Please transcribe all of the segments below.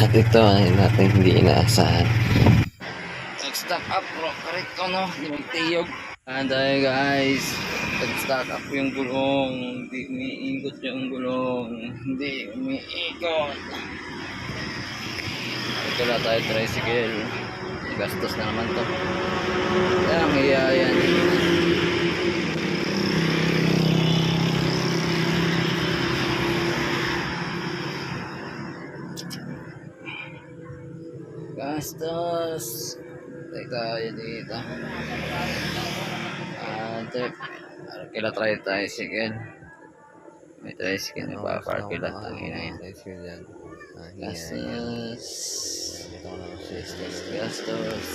At ito ay natin hindi inaasahan. Nag-stock up bro, correct no? Hindi magtiyog. And guys, nag-stock up yung gulong. Hindi umiikot yung gulong. Hindi umiikot. Ito na tayo tricycle. Gastos na naman to. Kaya ang iya yan. Gastos. Tayo dito. Kila tricycle. May tricycle na pa-park kila tangina. Gastos. Gastos.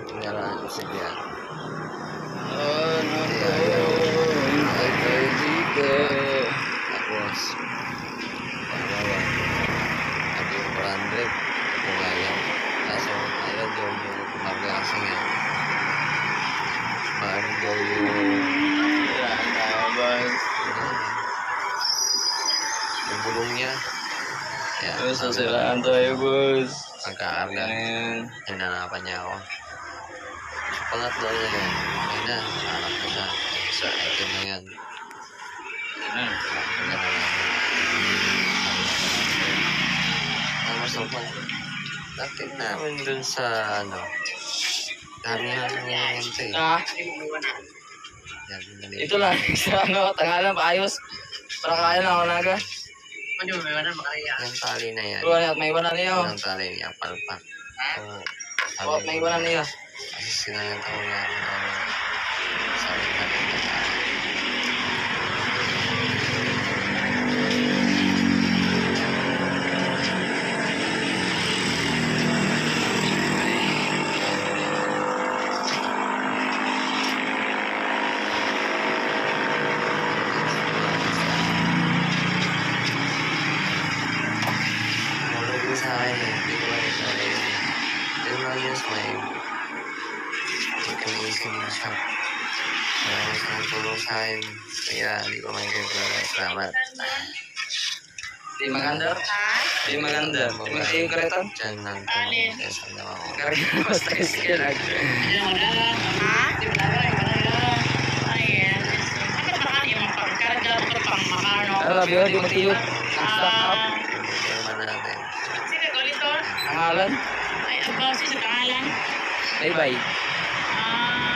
Kendaraan kesediaan. Oh no, tayo dito. Tapos bawa ada yung 400 ito nga yan. Kaso ayaw daw yung maglasang yan. Maano daw yung yung gulong niya. Yan, sasiraan tayo boss. Pagkakarga hinanapan niya ako. So pangatlo na yan. Ayun na, hanap ko na. Isa item na yan. Mas naman natin namin dun sa ano dami namin ngayon ito eh. Ito lang sa ano tangalan paayos para kaya na ako naga. Yung tali na yan. May iwanan niyo. Yung tali niya palpak. May iwanan niyo. Kasi sinayang ako na sabi na sa akin eh, hindi ko lang sa akin. Hindi ko lang yun sa may ikaw na siya. Maraming sa tulong sa akin. Kaya hindi ko may salamat. Di maganda? Di maganda? Di maganda yung karetan? Diyan lang tulong kaya sa dawa ko. Karetan ko stress ka lang. Ha? Di maganda yung maganda. Ayan. Ano ba yung pagkarga ko pang makano? Ano ba yun? Di matiyot. Stock up. Pangalan? Ay, abaw siya sa pangalan. Bye-bye.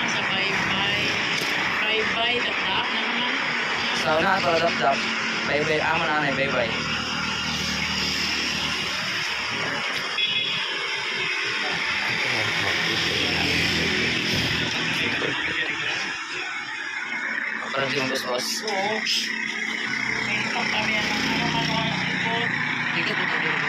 Sa bye-bye. Bye-bye, dap-dap na naman. Sa una, ito dap-dap. Bye-bye. Amo na na, bye-bye. Parang yung bus-bus. Oo. May itong kami ang ano-ano ang ikot. Ikot ito dito.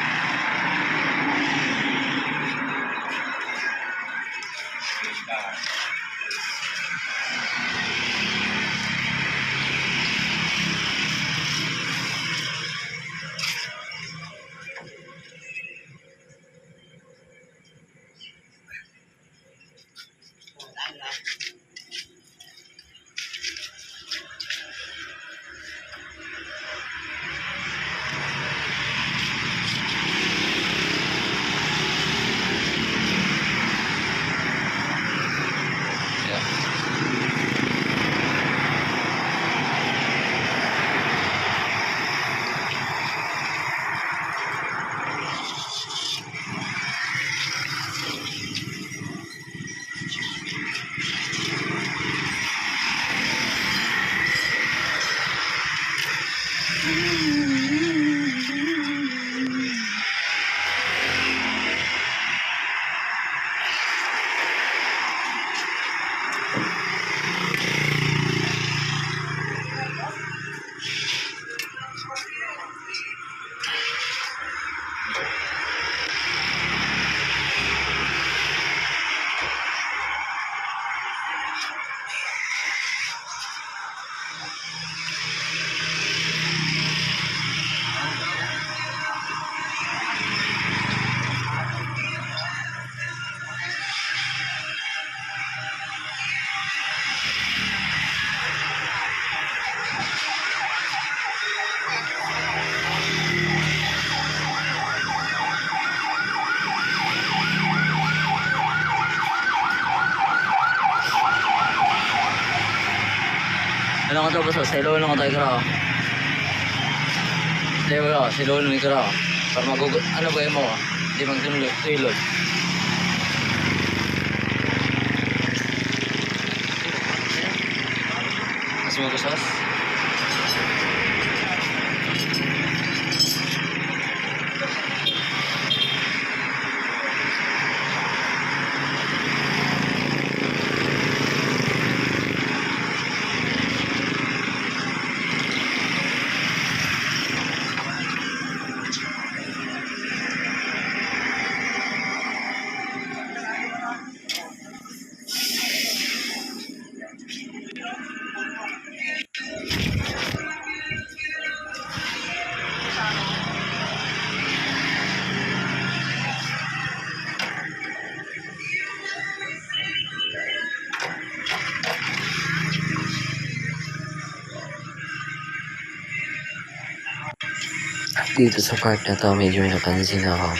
Ano ko to basta, sa ilolo ko tayo kara. Tayo kara, sa ilolo ni kara. Para magugot, ano ba mo? Hindi magtulog. Mas magusas? Dito sa part na to, medyo may napansin ako.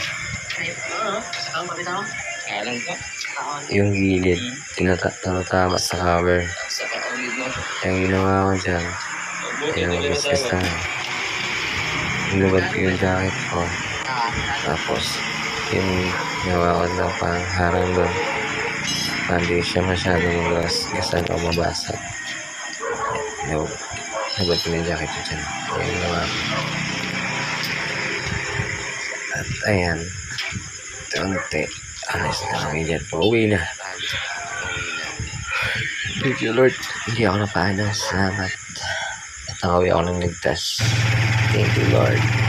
Ang papita mo? Alam ko. Taon. Yung gilid, tinatama sa cover. Sa kaulit mo. Yung ginawa ko dyan, yung business na nilubad ko yung jacket ko. Tapos, yung ginawa ko na parang harang doon. Hindi siya masyadong gasan o mabasag. Nilubad ko yung jacket ko dyan. Yung ginawa ko. At ayan, unti. Alas na kami dyan. Pauwi na. Thank you, Lord. Hindi ako napaano. Salamat. At nakawi ako ng ligtas. Thank you, Lord.